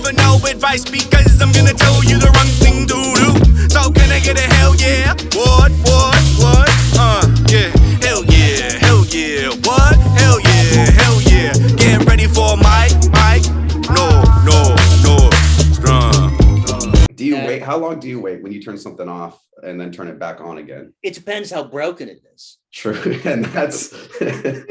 for no advice because I'm gonna tell you the wrong thing to do. So can I get a hell yeah? What? Yeah. Hell yeah, hell yeah. What? Hell yeah. Get ready for Mike. No. Strong. Do you wait? How long do you wait when you turn something off and then turn it back on again? It depends how broken it is. True, and that's the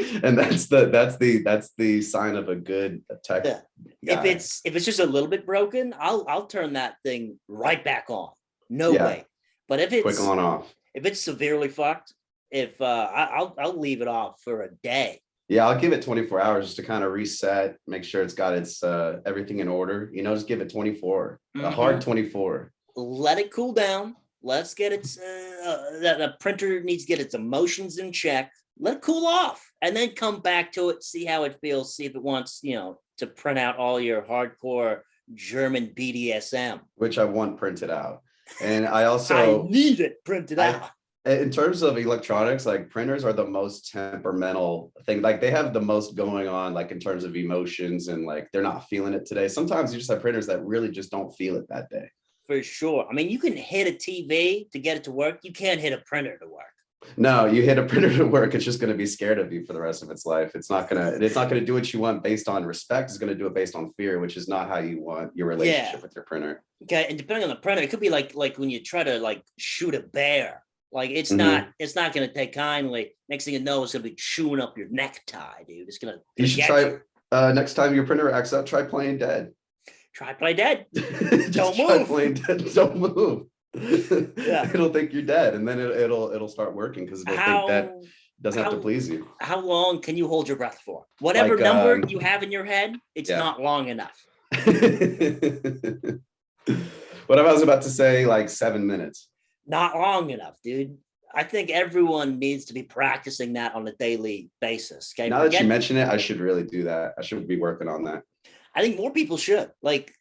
sign of a good tech guy. If it's just a little bit broken, I'll turn that thing right back on. No way. But if it's quick on off, if it's severely fucked, I'll leave it off for a day. Yeah, I'll give it 24 hours just to kind of reset, make sure it's got its everything in order. Just give it 24, a hard 24. Let it cool down. Let's get its the printer needs to get its emotions in check. Let it cool off, and then come back to it. See how it feels. See if it wants to print out all your hardcore German BDSM, which I want printed out. And I need it printed out. In terms of electronics, like printers are the most temperamental thing. Like they have the most going on, like in terms of emotions, and like they're not feeling it today. Sometimes you just have printers that really just don't feel it that day. For sure. I mean, you can hit a TV to get it to work. You can't hit a printer to work. No, you hit a printer to work, it's just going to be scared of you for the rest of its life. It's not going to do what you want based on respect. It's going to do it based on fear, which is not how you want your relationship with your printer. Okay, and depending on the printer, it could be like when you try to like shoot a bear. Like it's not going to take kindly. Next thing you know, it's going to be chewing up your necktie, dude. It's going to. You should try next time your printer acts out. Try playing dead. Try play dead. Don't move. Try playing dead. Don't move. Yeah. It'll think you're dead, and then it'll start working because it'll think that doesn't have to please you. How long can you hold your breath for? Whatever number you have in your head, it's not long enough. What I was about to say, like 7 minutes. Not long enough, dude. I think everyone needs to be practicing that on a daily basis. Okay. Now that you mention it, I should really do that. I should be working on that. I think more people should. Like,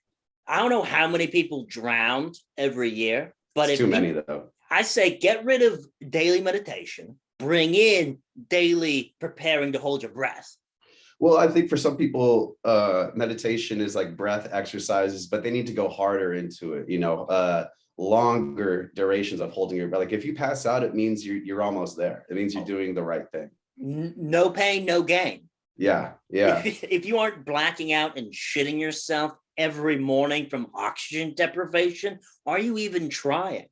I don't know how many people drowned every year, but it's too many though. I say get rid of daily meditation, bring in daily preparing to hold your breath. Well, I think for some people, meditation is like breath exercises, but they need to go harder into it, longer durations of holding your breath. Like if you pass out, it means you're almost there. It means you're doing the right thing. No pain, no gain. Yeah. If you aren't blacking out and shitting yourself every morning from oxygen deprivation, are you even trying?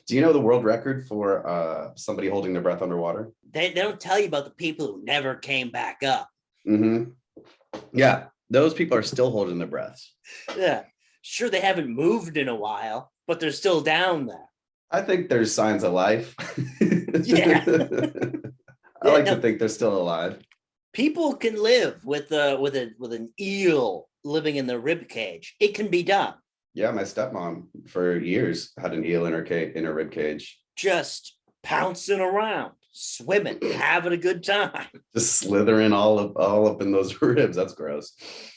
Do you know the world record for somebody holding their breath underwater? They don't tell you about the people who never came back up. Mm-hmm. Yeah, those people are still holding their breaths. Yeah, sure, they haven't moved in a while, but they're still down there. I think there's signs of life. Yeah. I like to think they're still alive. People can live with an eel living in their rib cage. It can be done. Yeah, my stepmom for years had an eel in her rib cage. Just pouncing around, swimming, having a good time. Just slithering all up in those ribs. That's gross.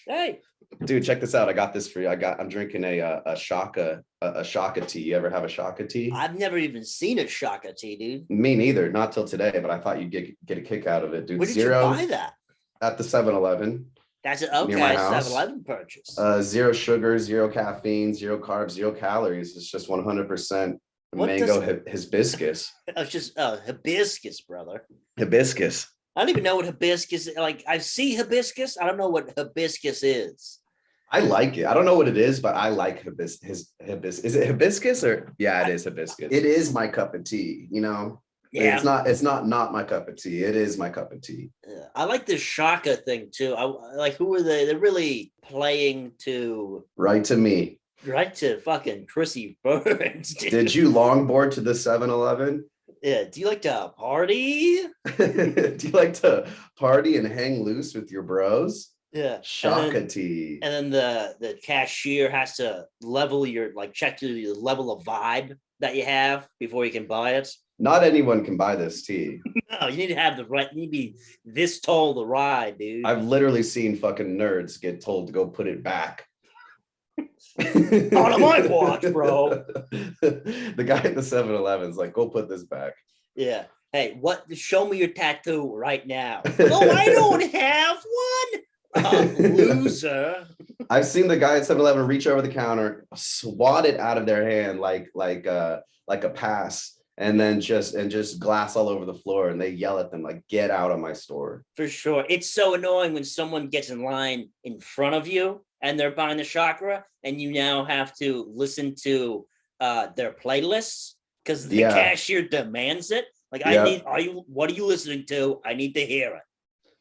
Hey, dude, check this out. I got this for you. I'm drinking a shaka tea. You ever have a shaka tea? I've never even seen a shaka tea, dude. Me neither. Not till today, but I thought you'd get a kick out of it, dude. Where did you buy that? At the 7-Eleven. That's it. Okay, 7-Eleven purchase. 0 sugar, 0 caffeine, 0 carbs, 0 calories. It's just 100% mango hibiscus. It's just hibiscus, brother. Hibiscus. I don't even know what hibiscus is. Like, I see hibiscus. I don't know what hibiscus is. I like it. I don't know what it is, but I like hibiscus. Is it hibiscus or? Yeah, it is hibiscus. It is my cup of tea, Yeah. It's not my cup of tea. It is my cup of tea. I like the shaka thing too. I like, who are they? They're really playing to right to me. Right to fucking Chrissy Ferds. Did you longboard to the 7-Eleven? Yeah. Do you like to party? Do you like to party and hang loose with your bros? Yeah. Shaka tea. And then the cashier has to check to the level of vibe that you have before you can buy it. Not anyone can buy this tea. No, you need to have you need to be this tall to ride, dude. I've literally seen fucking nerds get told to go put it back. Not on my watch, bro. The guy at the 7-Eleven's like, go put this back. Yeah. Hey, show me your tattoo right now. Oh, I don't have one. Loser. I've seen the guy at 7-Eleven reach over the counter, swat it out of their hand like a pass, and then just glass all over the floor, and they yell at them like, "Get out of my store." For sure. It's so annoying when someone gets in line in front of you and they're buying the chakra, and you now have to listen to their playlists because the cashier demands it. Like, what are you listening to? I need to hear it.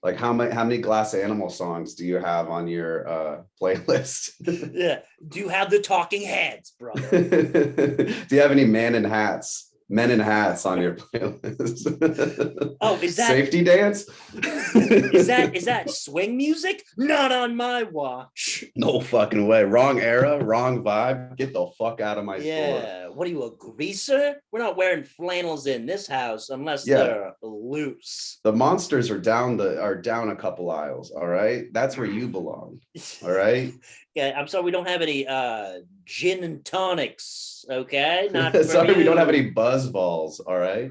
Like, how many Glass Animal songs do you have on your playlist? Yeah. Do you have the Talking Heads, brother? Do you have any men in hats on your playlist? Oh, is that Safety Dance? is that swing music? Not on my watch. No fucking way. Wrong era, wrong vibe. Get the fuck out of my store. Yeah. What are you, a greaser? We're not wearing flannels in this house unless they're loose. The monsters are down a couple aisles. All right. That's where you belong. All right. Yeah, I'm sorry we don't have any gin and tonics. Okay. Not sorry, we don't have any buzz balls. All right.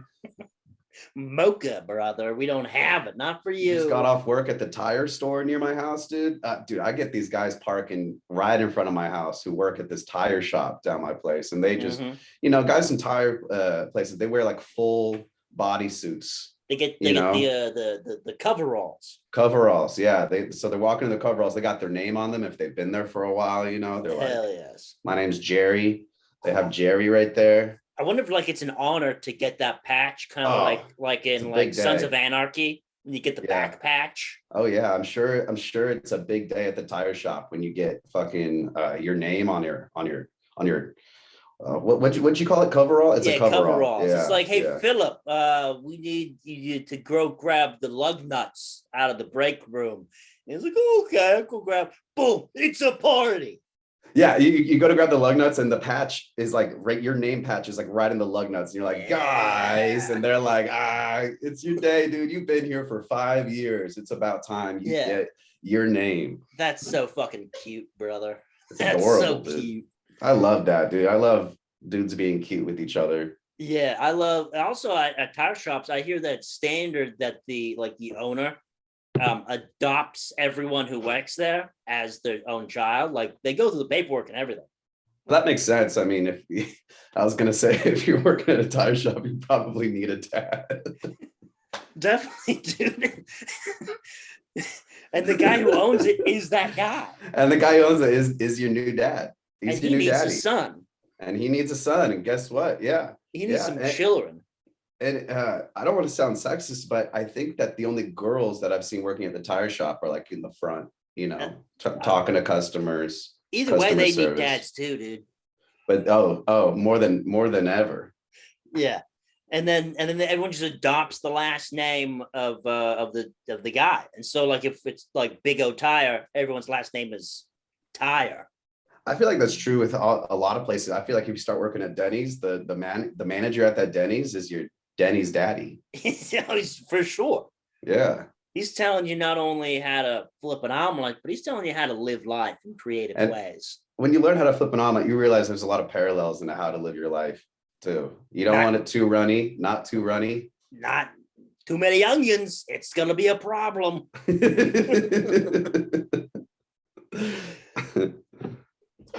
Mocha, brother. We don't have it. Not for you. Just got off work at the tire store near my house, dude. Dude, I get these guys parking right in front of my house who work at this tire shop down my place, and they just, guys in tire places, they wear like full body suits. They get the coveralls. Coveralls, yeah. They're walking in the coveralls. They got their name on them if they've been there for a while. They're hell like, yes. My name's Jerry. They have Jerry right there. I wonder if it's an honor to get that patch, kind of like in Sons of Anarchy when you get the back patch. Oh yeah, I'm sure it's a big day at the tire shop when you get fucking your name on your what'd you call it? Coverall? It's a coverall. Yeah, it's like, hey, Philip, we need you to go grab the lug nuts out of the break room. And he's like, okay, I'll go grab. Boom! It's a party. Yeah, you go to grab the lug nuts, and the patch is like your name patch is like right in the lug nuts, and you're like, guys, and they're like, it's your day, dude. You've been here for 5 years. It's about time you get your name. That's so fucking cute, brother. That's adorable, so cute. I love that, dude. I love dudes being cute with each other. Yeah, I love. Also, at tire shops, I hear that standard that the owner adopts everyone who works there as their own child. Like, they go through the paperwork and everything. That makes sense. I mean, I was gonna say, if you're working at a tire shop, you probably need a dad. Definitely, dude. And the guy who owns it is that guy. And the guy who owns it is your new dad. He's your new daddy. A son. And he needs a son. And guess what? Yeah. He needs some children. And I don't want to sound sexist, but I think that the only girls that I've seen working at the tire shop are like in the front, talking to customers. Either way, they need dads too, dude. But more than ever. Yeah. And then everyone just adopts the last name of the guy. And so, like, if it's like Big O Tire, everyone's last name is Tire. I feel like that's true with a lot of places. I feel like if you start working at Denny's, the manager at that Denny's is your Denny's daddy. He's for sure. Yeah. He's telling you not only how to flip an omelet, but he's telling you how to live life in creative ways. When you learn how to flip an omelet, you realize there's a lot of parallels in how to live your life too. You don't want it too runny, not too runny. Not too many onions. It's going to be a problem.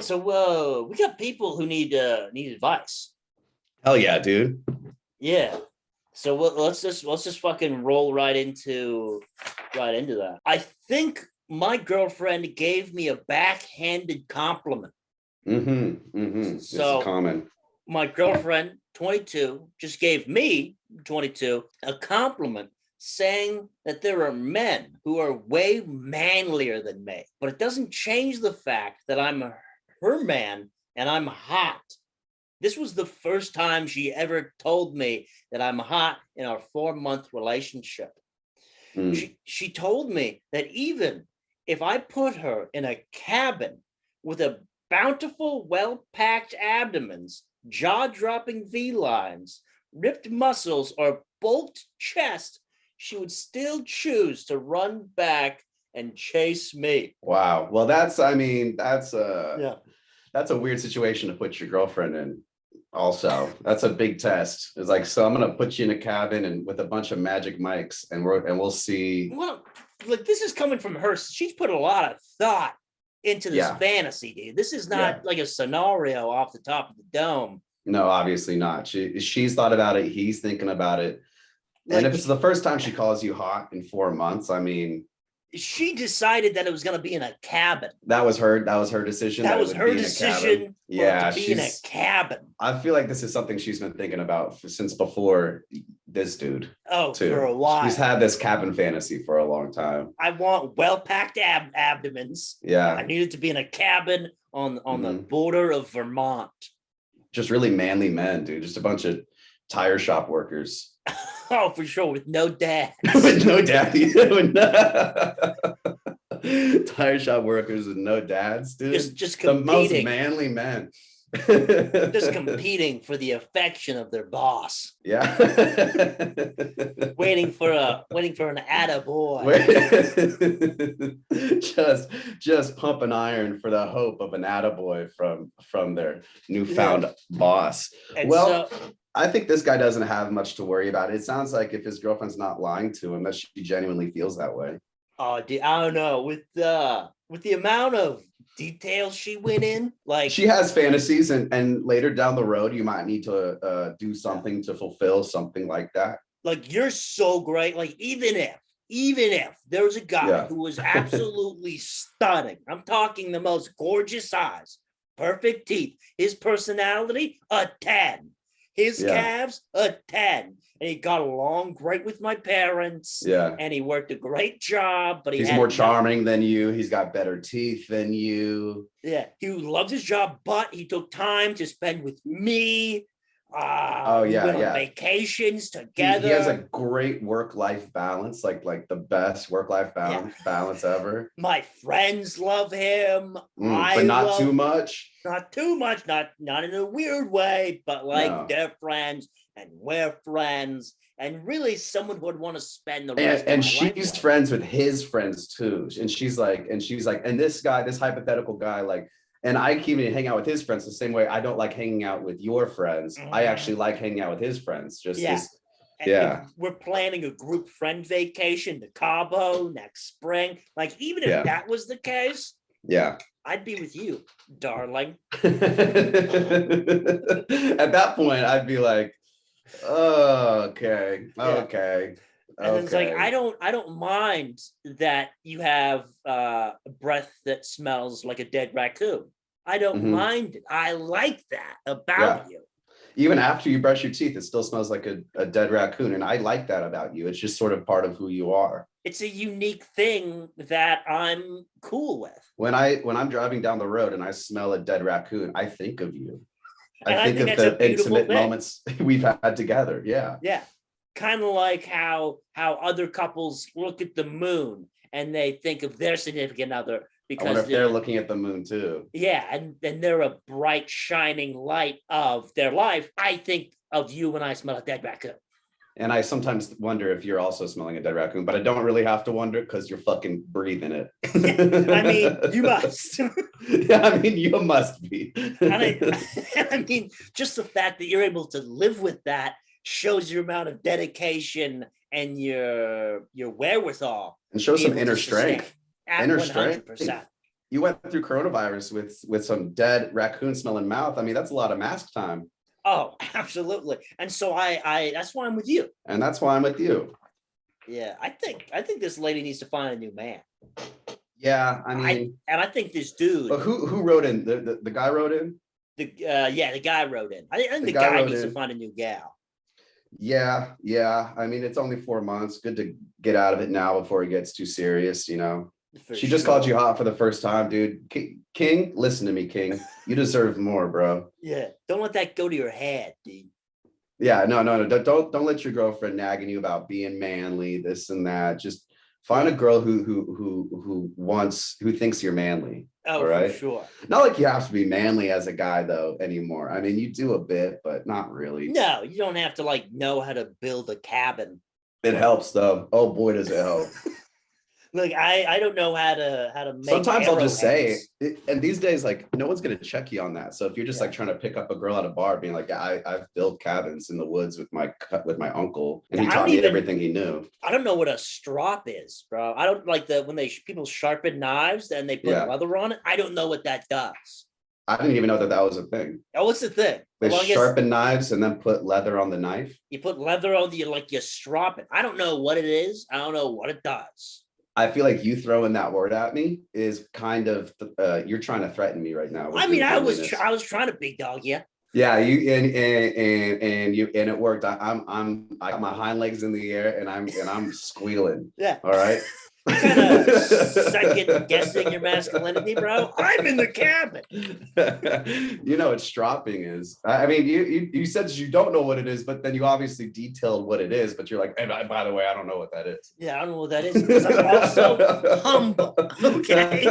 So we got people who need advice. Hell yeah, dude. Yeah. So let's just fucking roll right into that. I think my girlfriend gave me a backhanded compliment. So this is common. My girlfriend, 22, just gave me, 22, a compliment saying that there are men who are way manlier than me. But it doesn't change the fact that I'm her man and I'm hot. This was the first time she ever told me that I'm hot in our 4-month relationship. She told me that even if I put her in a cabin with a bountiful, well-packed abdomens, jaw-dropping V-lines, ripped muscles, or bulked chest, she would still choose to run back and chase me. Wow. Well, that's a weird situation to put your girlfriend in. Also, that's a big test. It's like, so I'm gonna put you in a cabin and with a bunch of magic mics, and we'll see like this is coming from her. She's put a lot of thought into this Yeah. fantasy, dude. This is not like a scenario off the top of the dome. No, obviously not. She's thought about it. He's thinking about it. Like, and if it's the first time she calls you hot in 4 months, I mean, she decided that it was going to be in a cabin. that was her decision. That it was would her be in a decision. cabin. For Yeah, it to be in a cabin. I feel like this is something she's been thinking about since before this dude. Oh, too. for a while. She's had this cabin fantasy for a long time. I want well-packed abdomens. Yeah. I needed to be in a cabin on the border of Vermont. Just really manly men, dude. Just a bunch of tire shop workers. Oh, for sure, with no dads. With no daddy. Tire shop workers with no dads, dude. Just the most competing. manly men. Just competing for the affection of their boss. Yeah. waiting for an attaboy. just pumping iron for the hope of an attaboy from their newfound boss. And well, I think this guy doesn't have much to worry about. It sounds like if his girlfriend's not lying to him, that she genuinely feels that way. Oh, dude, I don't know. With the amount of details she went in, like she has fantasies, and later down the road, you might need to do something to fulfill something like that. Like, you're so great. Like, even if there was a guy who was absolutely stunning, I'm talking the most gorgeous eyes, perfect teeth, his personality, a 10. His calves, a 10. And he got along great with my parents. Yeah. And he worked a great job, but he's more charming than you. He's got better teeth than you. Yeah. He loved his job, but he took time to spend with me. We went on vacations together. He has a great work-life balance, like the best work-life balance ever. My friends love him. But not too much. Not too much, not in a weird way, but like they're friends and we're friends, and really someone would want to spend the rest and of my she's life friends with his friends too. And she's like, and this guy, this hypothetical guy, like, and I can't even hang out with his friends the same way I don't like hanging out with your friends. I actually like hanging out with his friends. We're planning a group friend vacation to Cabo next spring. Like, even if that was the case, I'd be with you, darling. At that point, I'd be like, oh, okay. And it's like, I don't mind that you have a breath that smells like a dead raccoon. I don't mind it. I like that about you. Even after you brush your teeth, it still smells like a dead raccoon. And I like that about you. It's just sort of part of who you are. It's a unique thing that I'm cool with. When I'm driving down the road and I smell a dead raccoon, I think of you. I think of the intimate moments we've had together. Yeah. Yeah. Kind of like how other couples look at the moon and they think of their significant other because I wonder if they're looking at the moon too. Yeah, and they're a bright, shining light of their life. I think of you when I smell a dead raccoon. And I sometimes wonder if you're also smelling a dead raccoon, but I don't really have to wonder because you're fucking breathing it. I mean, you must. Yeah, I mean, you must be. I mean, just the fact that you're able to live with that shows your amount of dedication and your wherewithal. And shows some inner strength. Inner strength. You went through coronavirus with some dead raccoon smelling mouth. I mean, that's a lot of mask time. Oh, absolutely. And so I that's why I'm with you. And that's why I'm with you. Yeah, I think this lady needs to find a new man. Yeah, I mean, I think this dude. But who wrote in? The guy wrote in? The guy wrote in. I think the guy needs to find a new gal. Yeah. I mean, it's only 4 months. Good to get out of it now before it gets too serious, you know. She just called you hot for the first time, dude. King, listen to me, King. You deserve more, bro. Yeah, don't let that go to your head, dude. Yeah, no. Don't let your girlfriend nagging you about being manly, this and that. Just find a girl who thinks you're manly. Oh, right? For sure. Not like you have to be manly as a guy though anymore. I mean, you do a bit, but not really. No, you don't have to like know how to build a cabin. It helps though. Oh boy, does it help. Like I don't know how to make. Sometimes I'll just say arrowheads. it, and these days, like no one's gonna check you on that. So if you're just like trying to pick up a girl at a bar, being like, yeah, I've built cabins in the woods with my uncle, and he I taught don't me even- everything he knew. I don't know what a strop is, bro. I don't like when people sharpen knives and they put Yeah. leather on it. I don't know what that does. I didn't even know that was a thing. Oh, what's the thing? They Well, I guess sharpen knives and then put leather on the knife. you put leather on you strop it. I don't know what it is. I don't know what it does. I feel like you throwing that word at me is kind of you're trying to threaten me right now. I mean, I was trying to big dog you. Yeah, you and it worked. I got my hind legs in the air and I'm squealing. Yeah. All right. Kind of second guessing your masculinity, bro. I'm in the cabin. You know what stropping is. I mean, you said you don't know what it is, but then you obviously detailed what it is. But you're like, hey, by the way, I don't know what that is. Yeah, I don't know what that is because I'm also humble. Okay.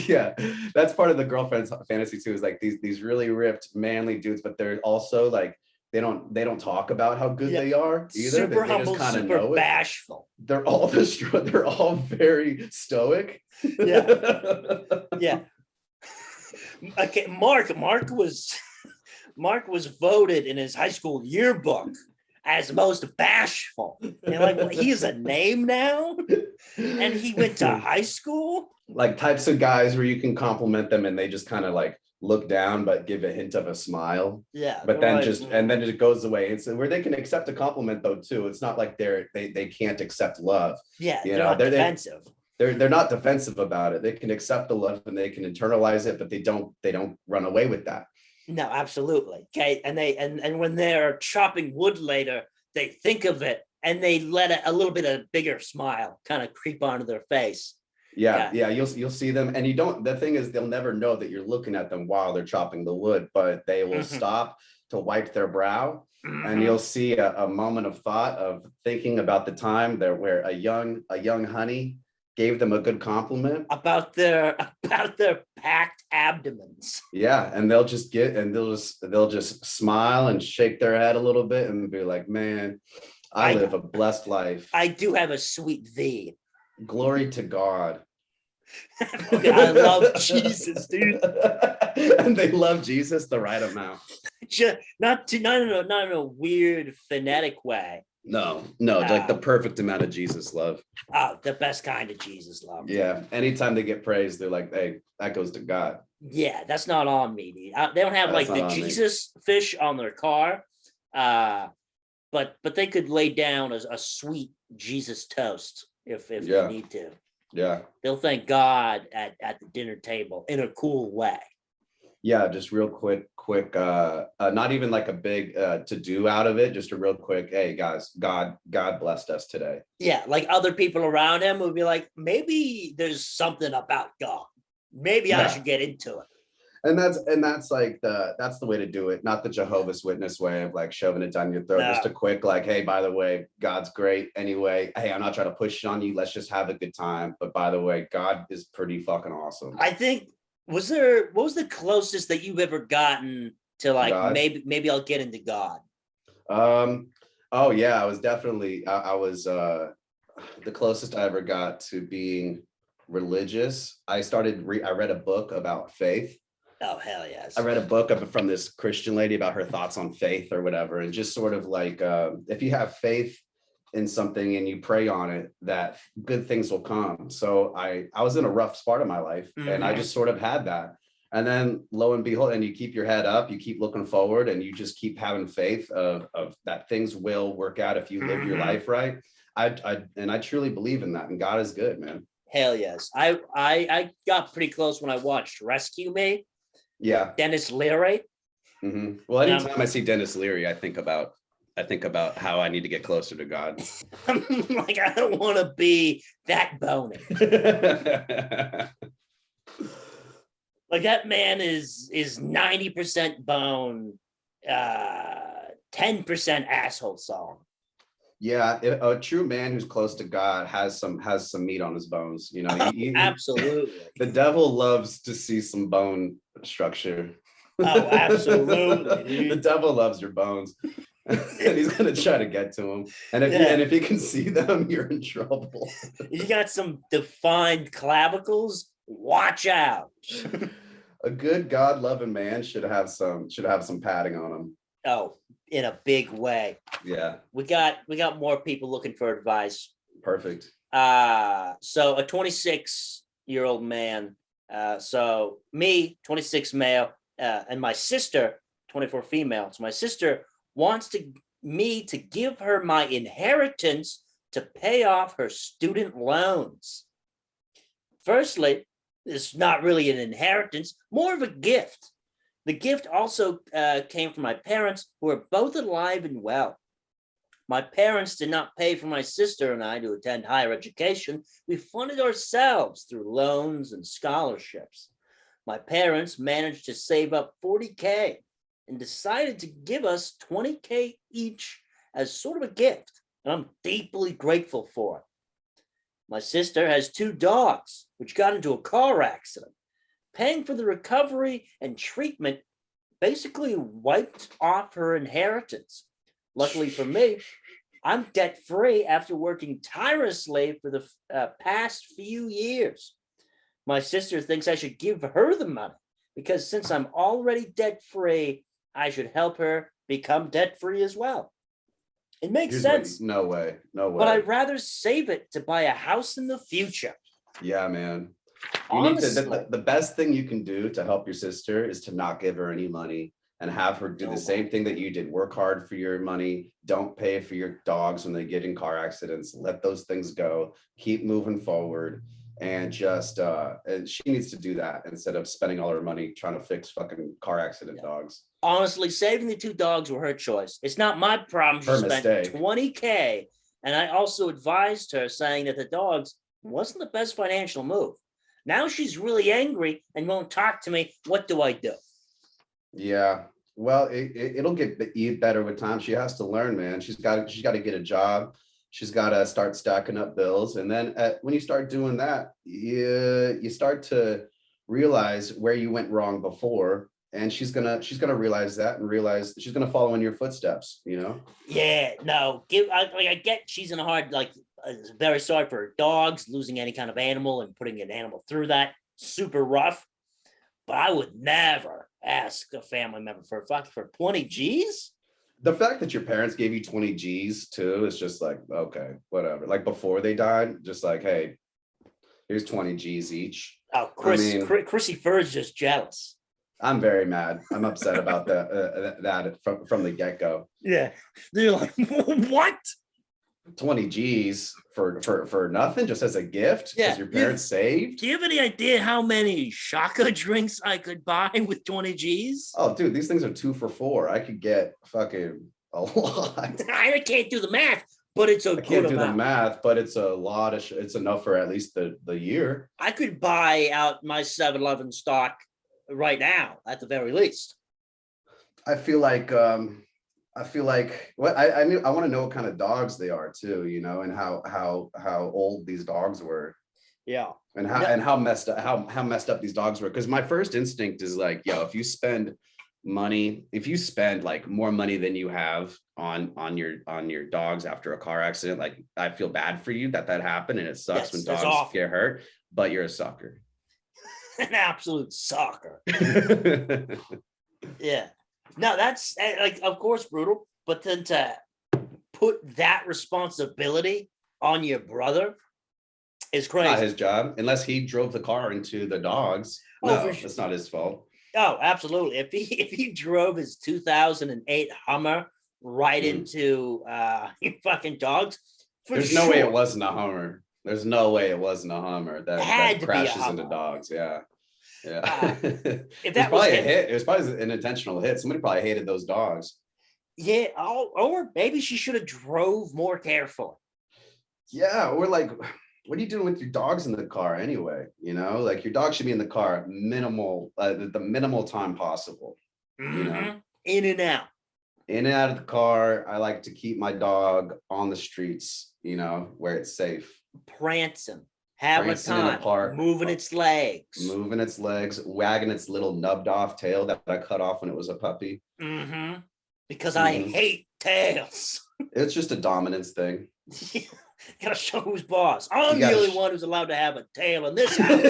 Yeah, that's part of the girlfriend's fantasy too. Is like these really ripped, manly dudes, but they're also like they don't talk about how good they are either. Super they humble, just super know bashful. They're all very stoic. Yeah. Okay, Mark was voted in his high school yearbook as most bashful. And like, well, he is a name now, and he went to high school. Like types of guys where you can compliment them and they just kind of like look down but give a hint of a smile. Yeah, but then and then it goes away. It's where they can accept a compliment though too. It's not like they can't accept love. Yeah, they're not defensive. They're not defensive about it. They can accept the love and they can internalize it, but they don't run away with that. No, absolutely. Okay, and when they're chopping wood later, they think of it and they let a little bit of bigger smile kind of creep onto their face. Yeah, you'll see them, and the thing is, they'll never know that you're looking at them while they're chopping the wood, but they will stop to wipe their brow, and you'll see a moment of thought of thinking about the time where a young honey gave them a good compliment about their packed abdomens. Yeah, and they'll just smile and shake their head a little bit and be like, man, I live a blessed life. I do have a sweet V. Glory to God. I love Jesus, dude. And they love Jesus the right amount. Just not in a weird phonetic way. No, like the perfect amount of Jesus love. Oh, the best kind of Jesus love. Yeah. Anytime they get praised, they're like, hey, that goes to God. Yeah, that's not on me, dude. They don't have like the Jesus fish on their car. But they could lay down a sweet Jesus toast if they need to. Yeah. They'll thank God at the dinner table in a cool way. Yeah, just real quick, not even like a big to-do out of it, just a real quick, hey guys, God blessed us today. Yeah, like other people around him would be like, maybe there's something about God. Maybe I should get into it. And that's like that's the way to do it, not the Jehovah's Witness way of like shoving it down your throat. No. Just a quick like, hey, by the way, God's great anyway. Hey, I'm not trying to push it on you. Let's just have a good time. But by the way, God is pretty fucking awesome. I think what was the closest that you've ever gotten to like God? maybe I'll get into God? Oh yeah, I was definitely I was the closest I ever got to being religious. I read a book about faith. Oh, hell yes. I read a book from this Christian lady about her thoughts on faith or whatever. And just sort of like, if you have faith in something and you pray on it, that good things will come. So I was in a rough part of my life and I just sort of had that. And then lo and behold, and you keep your head up, you keep looking forward and you just keep having faith of that things will work out if you live your life right. I truly believe in that. And God is good, man. Hell yes. I got pretty close when I watched Rescue Me. Yeah, Dennis Leary. Mm-hmm. Well, anytime I see Dennis Leary, I think about how I need to get closer to God. Like I don't want to be that bony. Like that man is 90% bone, 10% asshole song. Yeah, a true man who's close to God has some meat on his bones. You know, absolutely. The devil loves to see some bone structure. Oh, absolutely. The devil loves your bones. and he's gonna try to get to him. And if he can see them, you're in trouble. You got some defined clavicles. Watch out. A good God-loving man should have some padding on him. Oh, in a big way. Yeah. We got more people looking for advice. Perfect. So a 26-year-old man. So me, 26 male, and my sister, 24 female. So my sister wants me to give her my inheritance to pay off her student loans. Firstly, it's not really an inheritance, more of a gift. The gift also came from my parents, who are both alive and well. My parents did not pay for my sister and I to attend higher education. We funded ourselves through loans and scholarships. My parents managed to save up $40K and decided to give us $20K each as sort of a gift, and I'm deeply grateful for it. My sister has 2 dogs, which got into a car accident. Paying for the recovery and treatment basically wiped off her inheritance. Luckily for me, I'm debt-free after working tirelessly for the past few years. My sister thinks I should give her the money because since I'm already debt-free, I should help her become debt-free as well. It makes sense. No way. But I'd rather save it to buy a house in the future. Yeah, man. Honestly, The best thing you can do to help your sister is to not give her any money and have her do the same thing that you did. Work hard for your money. Don't pay for your dogs when they get in car accidents. Let those things go. Keep moving forward. And just and she needs to do that instead of spending all her money trying to fix fucking car accident dogs. Honestly, saving the 2 dogs were her choice. It's not my problem. She spent $20K, and I also advised her, saying that the dogs wasn't the best financial move. Now she's really angry and won't talk to me. What do I do? Yeah, well, it'll get better with time. She has to learn, man. She's got to get a job. She's got to start stacking up bills. And then when you start doing that, you start to realize where you went wrong before. And she's gonna realize that and realize she's gonna follow in your footsteps, you know? Yeah, no, I get she's in a hard, very sorry for her dogs, losing any kind of animal and putting an animal through that. Super rough. But I would never ask a family member for 20 G's. The fact that your parents gave you 20 G's too is just like, okay, whatever. Like before they died, just like, hey, here's 20 G's each. Oh, Chrissy Ferds just jealous. I'm very mad. I'm upset about that from the get-go. Yeah. They're like, what? 20 G's for nothing, just as a gift because your parents saved. Do you have any idea how many shaka drinks I could buy with 20 G's? Oh, dude, these things are 2 for $4. I could get fucking a lot. I can't do the math, but it's a good amount. I can't do the math, but it's a lot of it's enough for at least the year. I could buy out my 7-Eleven stock right now, at the very least. I feel like what I want to know what kind of dogs they are too, you know, and how old these dogs were. Yeah. And how messed up these dogs were. Because my first instinct is like, yo, if you spend like more money than you have on your dogs after a car accident, like I feel bad for you that happened, and it sucks when dogs get hurt, but you're a sucker. An absolute sucker. Yeah. No, that's like, of course, brutal, but then to put that responsibility on your brother is crazy. Not his job, unless he drove the car into the dogs. No, it's not his fault. Oh, absolutely. If he drove his 2008 Hummer right into fucking dogs, there's no way it wasn't a Hummer. There's no way it wasn't a Hummer that crashes into dogs. Yeah. If that was a hit, it was probably an intentional hit. Somebody probably hated those dogs. Yeah, or maybe she should have drove more carefully. Yeah, or like, what are you doing with your dogs in the car anyway? You know, like your dog should be in the car the minimal time possible. Mm-hmm. You know, in and out of the car. I like to keep my dog on the streets, you know, where it's safe. Prancing, having a time, moving its legs, wagging its little nubbed off tail that I cut off when it was a puppy. Mm-hmm. Because I hate tails. It's just a dominance thing. Gotta show who's boss. I'm You the gotta only one who's allowed to have a tail in this house.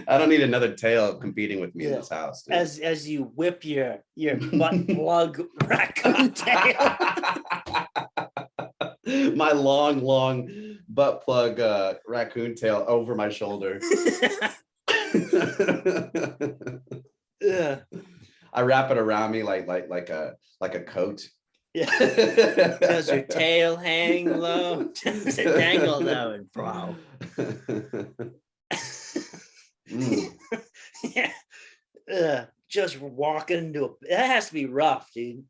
I don't need another tail competing with me in this house. Dude. As you whip your butt plug raccoon tail. My long butt plug raccoon tail over my shoulder. Yeah. I wrap it around me like a coat. Yeah. Does your tail hang low? Does it dangle low and bro? Yeah. Just walking into that has to be rough, dude.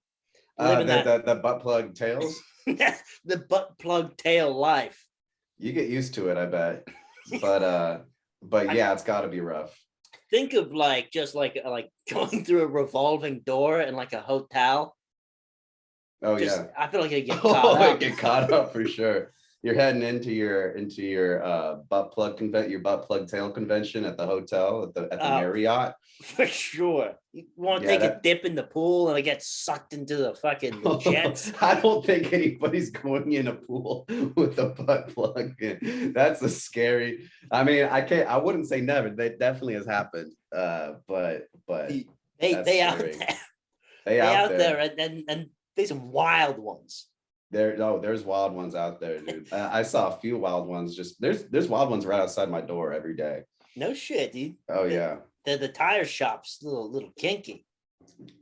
The butt plug tails. The butt plug tail life. You get used to it, I bet. But yeah, it's got to be rough. Think of just like going through a revolving door in like a hotel. Oh yeah, I feel like I get caught up. Get caught up for sure. You're heading into your butt plug tail convention at the hotel at the Marriott. For sure. You want to take a dip in the pool and I get sucked into the fucking jets. I don't think anybody's going in a pool with a butt plug in. That's a scary. I mean, I wouldn't say never. That definitely has happened. But they out there. They out there and there's some wild ones. There's wild ones out there, dude. I saw a few wild ones. Just there's wild ones right outside my door every day. No shit, dude. Oh yeah. The tire shop's little kinky.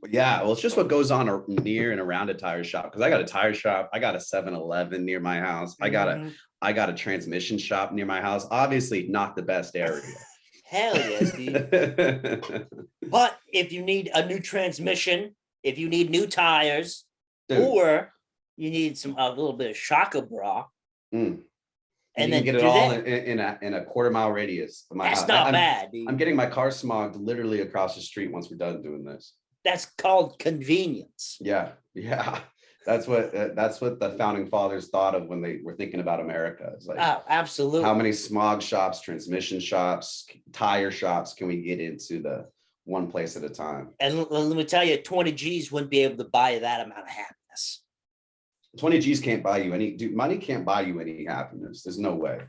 Yeah, well, it's just what goes on near and around a tire shop. Because I got a tire shop, I got a 7-Eleven near my house. I got a transmission shop near my house. Obviously, not the best area. Hell yes, dude. But if you need a new transmission, if you need new tires, dude, or you need a little bit of shaka bra, and you then can get it all in a quarter-mile radius of my house. That's not bad, dude. I'm getting my car smogged literally across the street once we're done doing this. That's called convenience. Yeah. That's what the founding fathers thought of when they were thinking about America. It's like, oh, absolutely. How many smog shops, transmission shops, tire shops can we get into the one place at a time? And let me tell you, 20 G's wouldn't be able to buy you that amount of happiness. 20 G's can't buy you any, dude, money can't buy you any happiness. There's no way.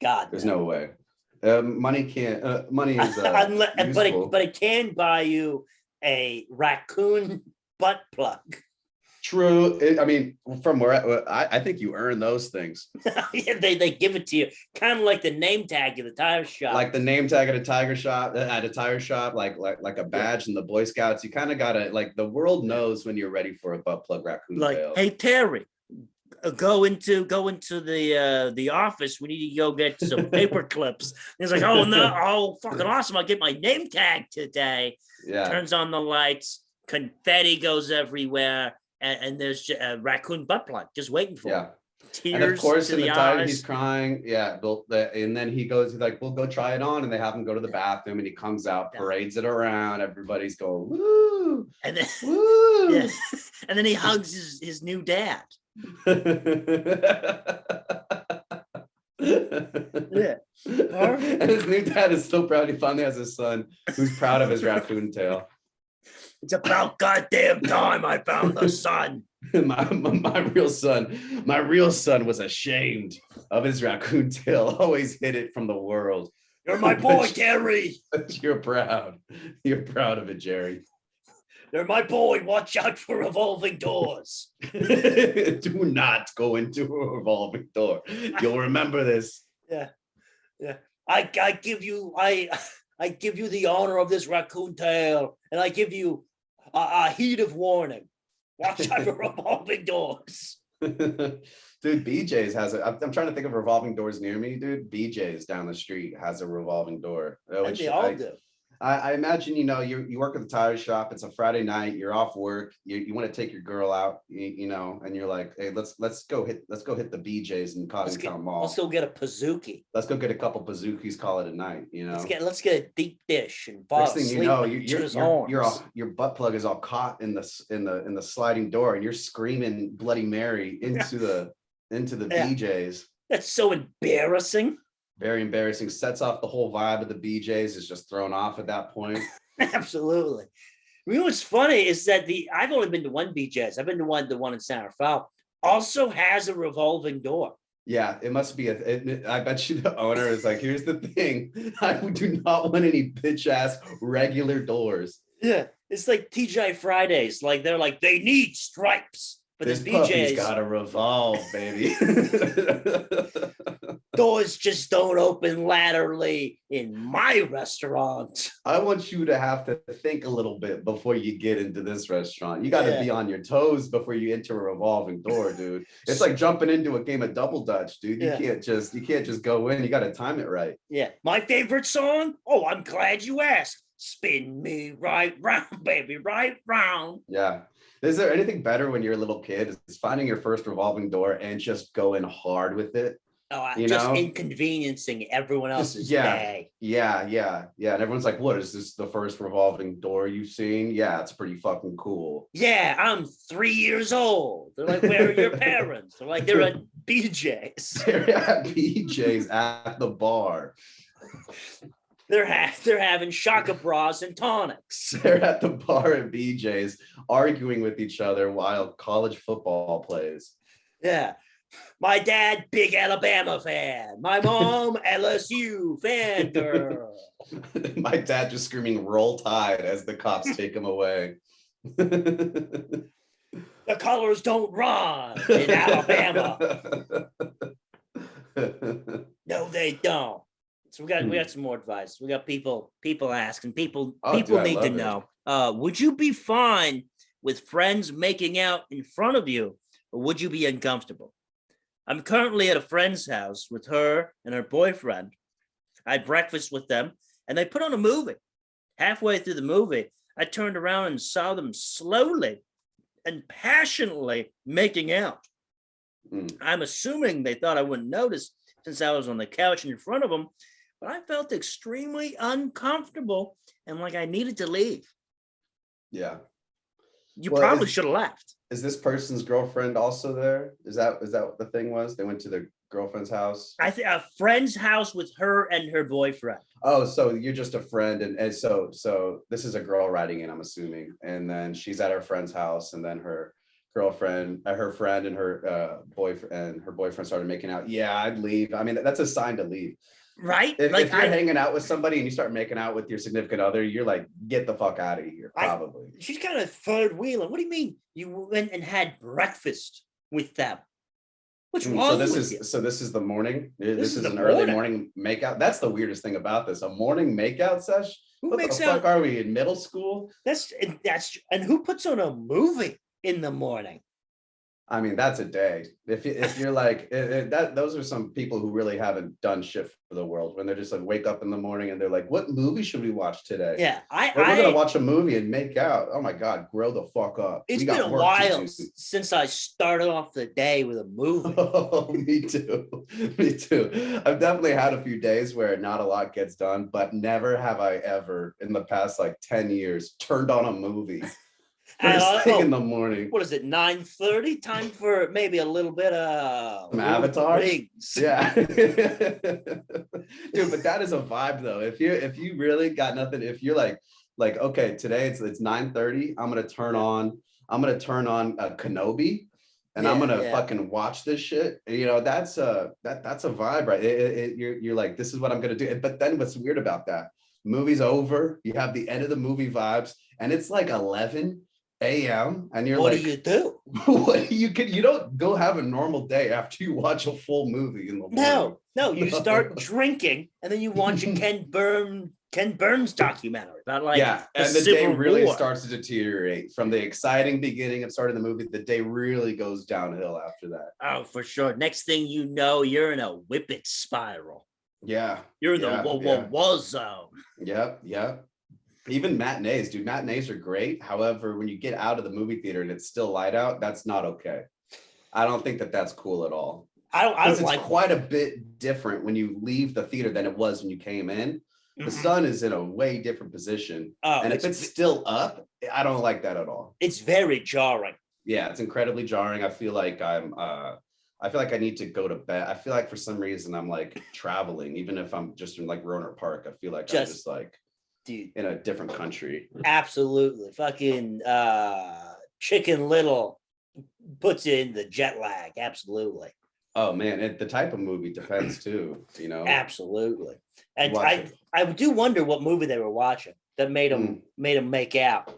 God, there's no way. Money can't, money is but it can buy you a raccoon butt plug. True. I mean, from where I think you earn those things. Yeah, they give it to you, kind of like the name tag at the tire shop. Like the name tag at a tire shop, like a badge in the Boy Scouts. You kind of gotta the world knows when you're ready for a butt plug raccoon tail. Hey Terry, go into the office. We need to go get some paper clips. And he's like, oh no, oh fucking awesome! I'll get my name tag today. Yeah. Turns on the lights, confetti goes everywhere. And there's a raccoon butt plug just waiting for him. Tears and of course, in the time eyes. He's crying. Yeah, and then he goes, he's like, "We'll go try it on," and they have him go to the bathroom, and he comes out, parades it around. Everybody's going, "Woo!" And then, woo! Yeah. And then he hugs his new dad. Yeah. And his new dad is so proud. He finally has a son who's proud of his raccoon tail. It's about goddamn time I found the son. my real son was ashamed of his raccoon tail. Always hid it from the world. You're my boy, Terry. You're proud. You're proud of it, Jerry. You're my boy. Watch out for revolving doors. Do not go into a revolving door. You'll remember this. Yeah. I give you the honor of this raccoon tail, and I give you a heat of warning. Watch out for revolving doors. Dude, BJ's has it. I'm trying to think of revolving doors near me, dude. BJ's down the street has a revolving door. And they all do. I imagine, you work at the tire shop. It's a Friday night. You're off work. You want to take your girl out, and you're like, hey, let's go hit the BJ's in Cottingtown Mall. Let's go get a pazookie. Let's go get a couple bazookies. Call it a night. Let's get a deep dish and fall Next thing asleep. you know, your butt plug is all caught in the sliding door, and you're screaming Bloody Mary into the BJ's. That's so embarrassing. Very embarrassing. Sets off the whole vibe of the BJ's. Is just thrown off at that point. Absolutely. You know what's funny is that I've only been to one BJ's. I've been to the one in Santa Fe. Also has a revolving door. Yeah, it must be I bet you the owner is like, here's the thing. I do not want any bitch ass regular doors. Yeah. It's like TGI Fridays. Like they're like, they need stripes. But This the puppy's BJ's gotta revolve, baby. doors just don't open laterally in my restaurant. I want you to have to think a little bit before you get into this restaurant. You got to be on your toes before you enter a revolving door, dude. It's like jumping into a game of double dutch, dude. You can't just go in. You got to time it right. Yeah. My favorite song? Oh, I'm glad you asked. Spin me right round, baby, right round. Yeah. Is there anything better when you're a little kid? Is finding your first revolving door and just going hard with it? Oh, just inconveniencing everyone else's day. Yeah. And everyone's like, what is this, the first revolving door you've seen? Yeah, it's pretty fucking cool. Yeah, I'm 3 years old. They're like, where are your parents? They're like, they're at BJ's. They're at BJ's at the bar. They're having shaka bras and tonics. They're at the bar at BJ's arguing with each other while college football plays. Yeah. My dad, big Alabama fan. My mom, LSU fan girl. My dad just screaming "Roll Tide" as the cops take him away. The colors don't run in Alabama. No, they don't. So we got some more advice. We got people asking. People need to know. Would you be fine with friends making out in front of you, or would you be uncomfortable? I'm currently at a friend's house with her and her boyfriend. I had breakfast with them, and they put on a movie. Halfway through the movie, I turned around and saw them slowly and passionately making out. I'm assuming they thought I wouldn't notice since I was on the couch in front of them, but I felt extremely uncomfortable and like I needed to leave. Yeah. You probably should have left. Is this person's girlfriend also there? Is that what the thing was? They went to their girlfriend's house? I think a friend's house with her and her boyfriend. Oh, so you're just a friend, and so this is a girl writing in, I'm assuming, and then she's at her friend's house, and then her girlfriend, her friend, and her boyfriend started making out. Yeah, I'd leave. I mean, that's a sign to leave. Right? If you're hanging out with somebody and you start making out with your significant other, you're like, get the fuck out of here, probably. She's kind of third wheeling. What do you mean? You went and had breakfast with them? What's wrong with you? So this is the morning? This is an early morning makeout? That's the weirdest thing about this. A morning makeout session? What the fuck are we, in middle school? And who puts on a movie in the morning? I mean, that's a day. If you're like those are some people who really haven't done shit for the world, when they're just like wake up in the morning and they're like, what movie should we watch today? Yeah, we're gonna watch a movie and make out. Oh my god, grow the fuck up. It's been a while since I started off the day with a movie. Oh, me too. I've definitely had a few days where not a lot gets done, but never have I ever in the past like 10 years turned on a movie. First thing in the morning. What is it, 9:30? Time for maybe a little bit of Avatar. Rings. Yeah. Dude, but that is a vibe though. If you really got nothing, if you're like, okay, today it's 9:30, I'm gonna turn on Kenobi and I'm gonna fucking watch this shit. You know, that's a vibe, right? You're like, this is what I'm gonna do. But then what's weird about that? Movie's over, you have the end of the movie vibes, and it's like 11 a.m. and you're what like, do you do? What you don't go have a normal day after you watch a full movie in the morning. No, you start drinking and then you watch a Ken Burns documentary about and the day really starts to deteriorate from the exciting beginning of starting the movie. The day really goes downhill after that. Oh, for sure. Next thing you know, you're in a whippet spiral. Yeah, you're in the war zone. Yep. Even matinees, dude. Matinees are great. However, when you get out of the movie theater and it's still light out, that's not okay. I don't think that's cool at all. It's quite a bit different when you leave the theater than it was when you came in. The sun is in a way different position. And if it's still up, I don't like that at all. It's very jarring. Yeah, it's incredibly jarring. I feel like I need to go to bed. I feel like for some reason I'm like traveling, even if I'm just in like Roner Park. I feel like I'm just like dude, in a different country. absolutely. Fucking Chicken Little puts in the jet lag. Absolutely. Oh man, the type of movie depends too, you know. Absolutely. And Watch it. I do wonder what movie they were watching that made them make out.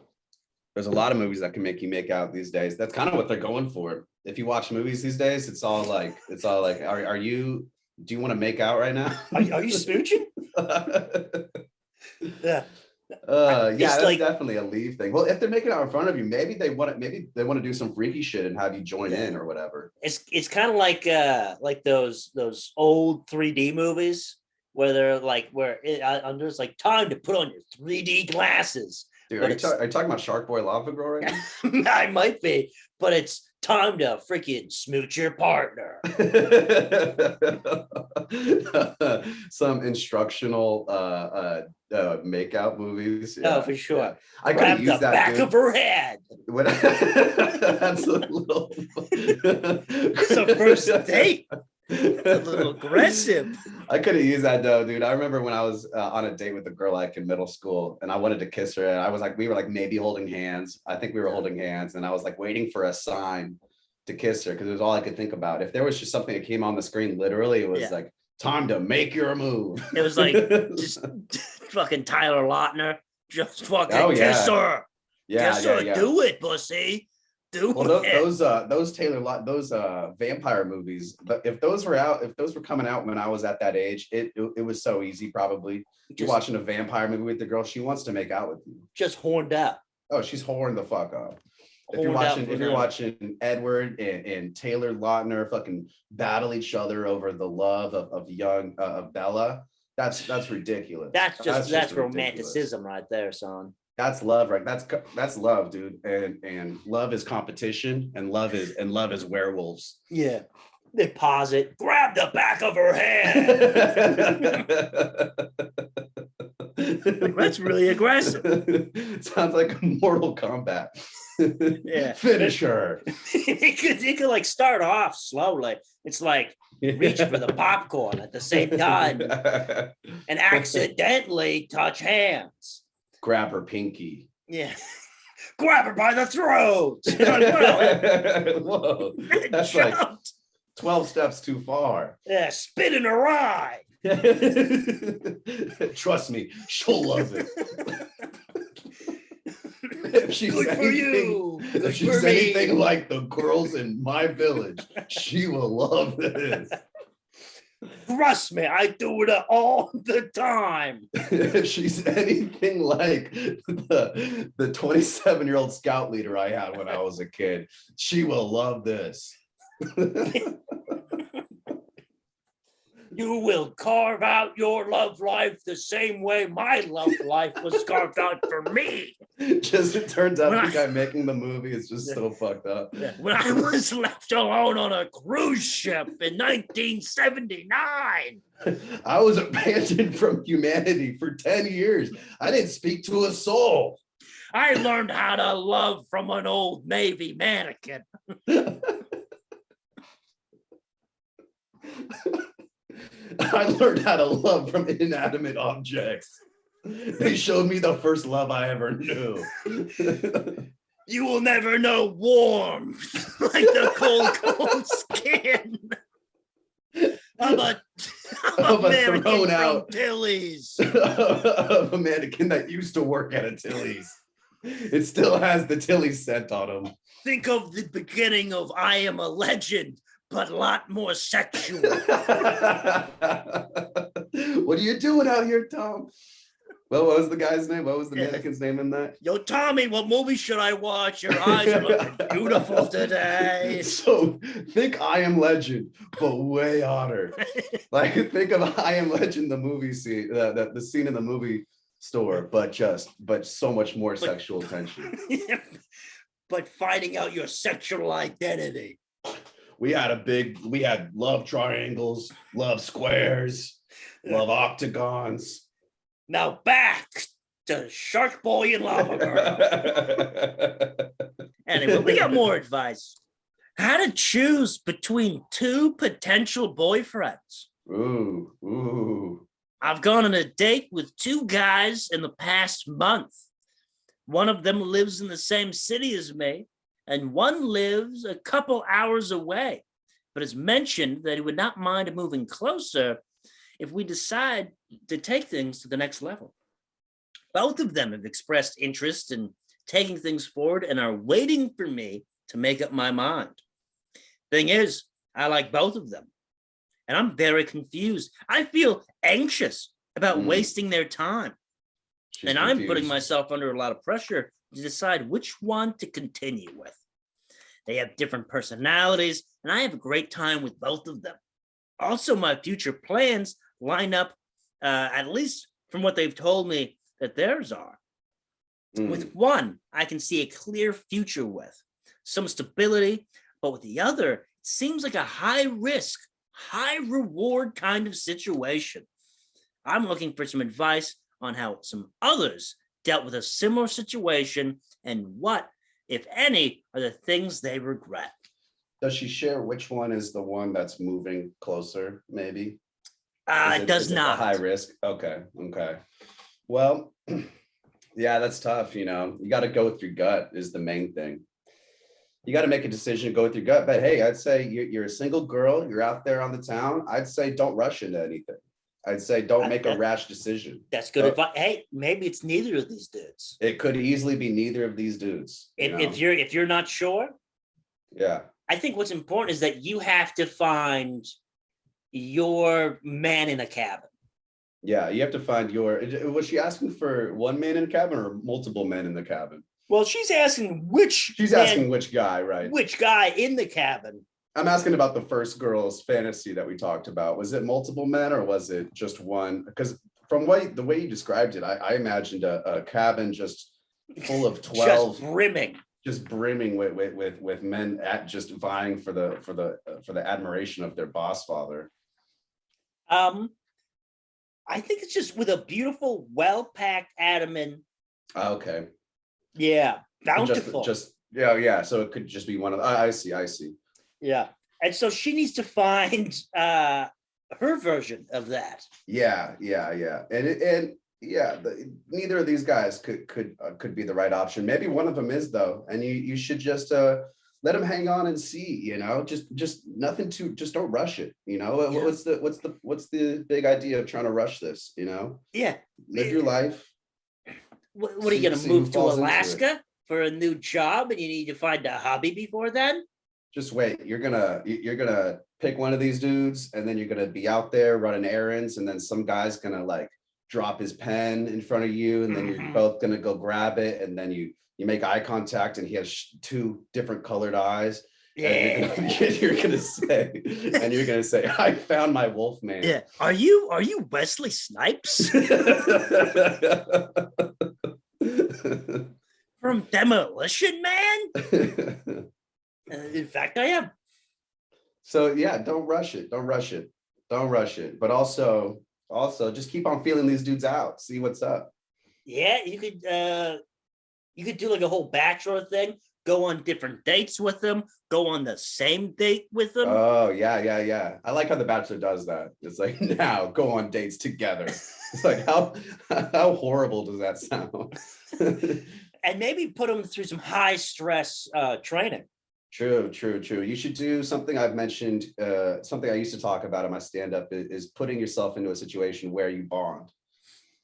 There's a lot of movies that can make you make out these days. That's kind of what they're going for. If you watch movies these days, it's all like, are you, do you want to make out right now? Are you smooching? Yeah. Yeah, It's that's like- definitely a leave thing. Well, if they're making out in front of you, maybe they want to do some freaky shit and have you join in or whatever. It's kind of like those old 3D movies where they're like there's like time to put on your 3D glasses. Dude, But are you talking about Shark Boy Lava Girl right now? I might be, but it's time to freaking smooch your partner. Some instructional makeout movies. Oh, for sure. Yeah. I could Grab use the that back dude. of her head. That's a little. It's a first date. A little aggressive. I could have used that though, dude. I remember when I was on a date with a girl like in middle school, and I wanted to kiss her, and I was like, we were like maybe holding hands. I think we were holding hands, and I was like waiting for a sign to kiss her because it was all I could think about. If there was just something that came on the screen, literally, it was like time to make your move. It was like just fucking Tyler Lautner. Just fucking kiss her. Kiss her. Do it, pussy. Well, those vampire movies, if those were coming out when I was at that age, it was so easy. Probably you're watching a vampire movie with the girl, she wants to make out with you. Just horned up. Oh, she's horned the fuck up. If you're watching Edward and Taylor Lautner fucking battle each other over the love of Bella, that's ridiculous. That's romanticism right there, son. That's love, right? That's love, dude. And love is competition, and love is werewolves. Yeah. They pause it. Grab the back of her head. That's really aggressive. Sounds like Mortal Kombat. Yeah. Finish her. it could like start off slowly. It's like reach for the popcorn at the same time and accidentally touch hands. Grab her pinky. Yeah. Grab her by the throat. Whoa. That's like 12 steps too far. Yeah, spit in her eye. Trust me, she'll love it. If she's anything like the girls in my village, she will love this. Trust me, I do it all the time. If she's anything like the 27-year-old scout leader I had when I was a kid, she will love this. You will carve out your love life the same way my love life was carved out for me. Just it turns out the guy making the movie is just so fucked up. Yeah. When I was left alone on a cruise ship in 1979. I was abandoned from humanity for 10 years. I didn't speak to a soul. I learned how to love from an old Navy mannequin. I learned how to love from inanimate objects. They showed me the first love I ever knew. You will never know warmth like the cold skin of a mannequin thrown out from Tilly's. Of a mannequin that used to work at a Tilly's. It still has the Tilly's scent on him. Think of the beginning of I Am a Legend, but a lot more sexual. What are you doing out here, Tom? Well, what was the guy's name? What was the mannequin's name in that? Yo, Tommy, what movie should I watch? Your eyes are looking beautiful today. So think I Am Legend, but way hotter. Like think of I Am Legend, the movie scene, the scene in the movie store, but so much more sexual tension. But finding out your sexual identity. We had love triangles, love squares, love octagons. Now back to Shark Boy and Lava Girl. Anyway, we got more advice. How to choose between two potential boyfriends. Ooh. I've gone on a date with two guys in the past month. One of them lives in the same city as me, and one lives a couple hours away, but has mentioned that he would not mind moving closer if we decide to take things to the next level. Both of them have expressed interest in taking things forward and are waiting for me to make up my mind. Thing is, I like both of them, and I'm very confused. I feel anxious about wasting their time. She's And I'm putting confused. myself under a lot of pressure to decide which one to continue with. They have different personalities, and I have a great time with both of them. Also, my future plans line up, at least from what they've told me that theirs are. With one, I can see a clear future with some stability, but with the other, it seems like a high risk, high reward kind of situation. I'm looking for some advice on how some others dealt with a similar situation and what, if any, are the things they regret. Does she share which one is the one that's moving closer, maybe? It does is it not. the high risk? Okay. Well, yeah, that's tough. You got to go with your gut is the main thing. You got to make a decision, go with your gut. But hey, I'd say you're a single girl, you're out there on the town. I'd say don't rush into anything. I'd say don't make a rash decision. That's good advice. Hey, maybe it's neither of these dudes. It could easily be neither of these dudes. If you're not sure, yeah. I think what's important is that you have to find your man in a cabin. Yeah, you have to find was she asking for one man in a cabin or multiple men in the cabin? Well, she's asking which guy, right? Which guy in the cabin? I'm asking about the first girl's fantasy that we talked about. Was it multiple men or was it just one? Because from the way you described it, I imagined a cabin just full of 12, just brimming with men at just vying for the admiration of their boss father. I think it's just with a beautiful, well-packed Ottoman. Okay. Yeah, bountiful. Yeah. So it could just be one of. I see. Yeah, and so she needs to find her version of that. Yeah, and neither of these guys could be the right option. Maybe one of them is though, and you should just let them hang on and see. Just nothing to just don't rush it. Yeah. What's the big idea of trying to rush this? Yeah, live your life. What are you going to move to Alaska for a new job, and you need to find a hobby before then? Just wait. You're gonna pick one of these dudes, and then you're gonna be out there running errands, and then some guy's gonna like drop his pen in front of you, and then you're both gonna go grab it, and then you make eye contact, and he has two different colored eyes. Yeah. And you're gonna say, I found my wolf man. Yeah. Are you Wesley Snipes? From Demolition Man? In fact, I am. So yeah, don't rush it. But also just keep on feeling these dudes out. See what's up. Yeah, you could do like a whole bachelor thing. Go on different dates with them. Go on the same date with them. Oh yeah. I like how The Bachelor does that. It's like, now go on dates together. It's like how horrible does that sound? And maybe put them through some high stress training. True. You should do something I've mentioned, something I used to talk about in my stand-up is putting yourself into a situation where you bond.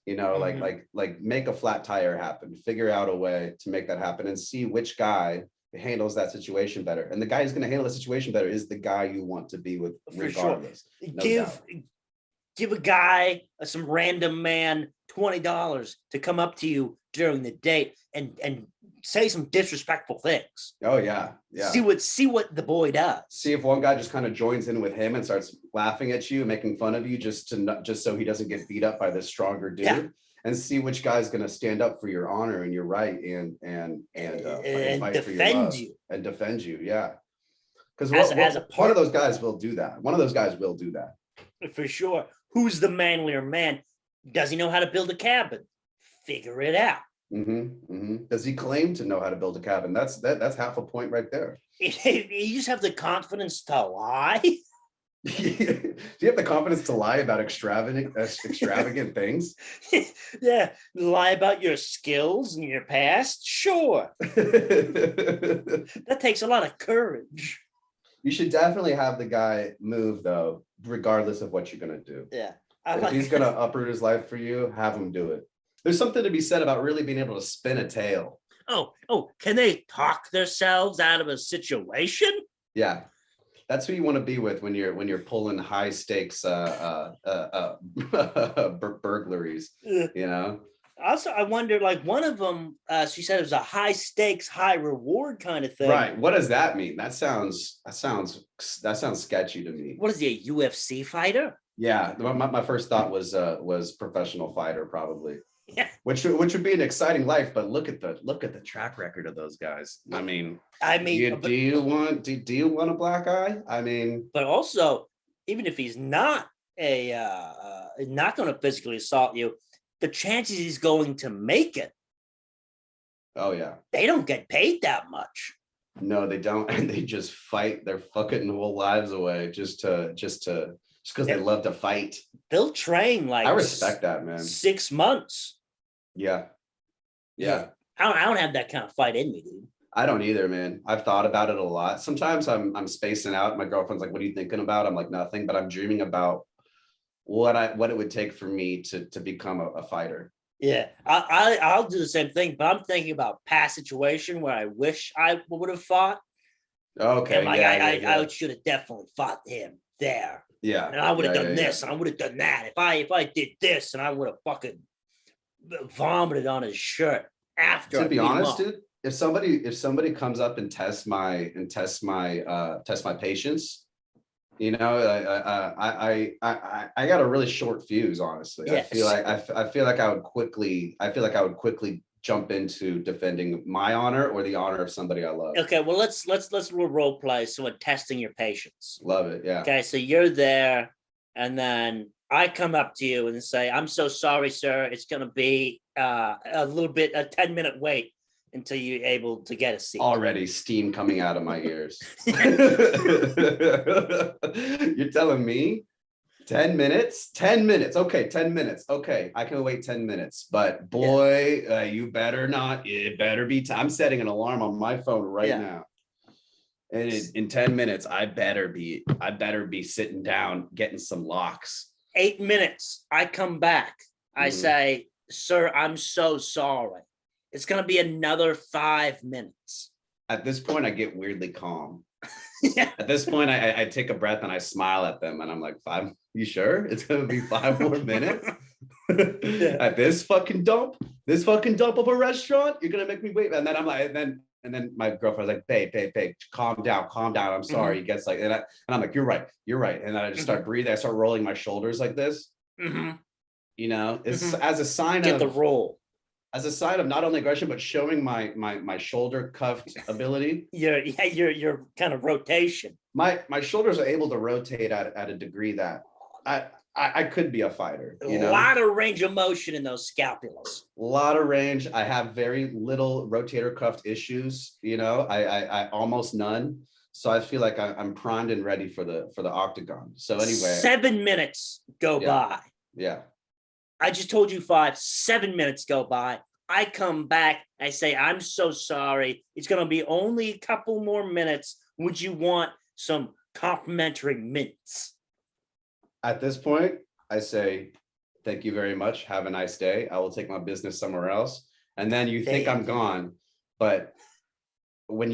Like make a flat tire happen, figure out a way to make that happen and see which guy handles that situation better. And the guy who's going to handle the situation better is the guy you want to be with regardless. For sure. Give a guy, some random man, $20 to come up to you during the date and say some disrespectful things. Oh yeah. See what the boy does. See if one guy just kind of joins in with him and starts laughing at you, making fun of you, just so he doesn't get beat up by this stronger dude. Yeah. And see which guy's going to stand up for your honor and your right and fight defend for your love you and defend you. Yeah, because one of those guys will do that. For sure. Who's the manlier man? Does he know how to build a cabin? Figure it out. Does he claim to know how to build a cabin? That's half a point right there. You just have the confidence to lie. Do you have the confidence to lie about extravagant things? Yeah, lie about your skills and your past. Sure, that takes a lot of courage. You should definitely have the guy move though, regardless of what you're gonna do. Yeah, If he's gonna uproot his life for you, have him do it. There's something to be said about really being able to spin a tale. Oh, can they talk themselves out of a situation? Yeah, that's who you want to be with when you're pulling high stakes burglaries. Uh, You know. Also, I wonder, like one of them, she said it was a high stakes, high reward kind of thing. Right. What does that mean? That sounds sketchy to me. What is he, a UFC fighter? Yeah, my first thought was professional fighter probably. Yeah. Which would be an exciting life, but look at the track record of those guys. I mean, do you want a black eye? I mean, but also, even if he's not not going to physically assault you, the chances he's going to make it, oh yeah, they don't get paid that much. no, they don't, and they just fight their fucking whole lives away just because they love to fight. They'll train like I respect that, man. 6 months. Yeah. I don't have that kind of fight in me, dude. I don't either, man. I've thought about it a lot. Sometimes I'm spacing out. My girlfriend's like, "What are you thinking about?" I'm like, "Nothing," but I'm dreaming about what it would take for me to become a fighter. Yeah, I'll do the same thing, but I'm thinking about past situation where I wish I would have fought. Okay. And like yeah. I should have definitely fought him there. Yeah. And I would have done this and I would have done that. If I did this, and I would have fucking vomited on his shirt after. To be honest, dude, if somebody comes up and tests my patience, you know, I got a really short fuse, honestly. Yes. I feel like I would quickly jump into defending my honor or the honor of somebody I love. Okay, well let's role play. So we're testing your patience. Love it. Yeah. Okay, so you're there, and then I come up to you and say, "I'm so sorry, sir. It's gonna be a 10-minute wait until you're able to get a seat." Already steam coming out of my ears. You're telling me 10 minutes? 10 minutes. Okay, 10 minutes. Okay, I can wait 10 minutes. But boy, you better not. It better be. I'm setting an alarm on my phone right now. And in 10 minutes, I better be sitting down getting some locks. 8 minutes. I come back. I say, "Sir, I'm so sorry. It's going to be another 5 minutes." At this point, I get weirdly calm. Yeah. At this point, I take a breath and I smile at them and I'm like, "5? You sure it's going to be 5 more minutes?" At this fucking dump of a restaurant, you're going to make me wait. And then I'm like, and then my girlfriend's like, babe, calm down. I'm sorry. He gets like, and I'm like, you're right. And then I just start breathing. I start rolling my shoulders like this. You know, it's as a sign Get the roll. As a sign of not only aggression, but showing my shoulder cuffed ability. Your kind of rotation. My shoulders are able to rotate at a degree that I could be a fider. You know? A lot of range of motion in those scapulas. A lot of range. I have very little rotator cuff issues. You know, I almost none. So I feel like I'm primed and ready for the octagon. So anyway, 7 minutes go by. Yeah. I just told you 5. 7 minutes go by. I come back. I say, "I'm so sorry. It's going to be only a couple more minutes. Would you want some complimentary mints?" At this point, I say, "Thank you very much. Have a nice day. I will take my business somewhere else." And then you think I'm gone, but when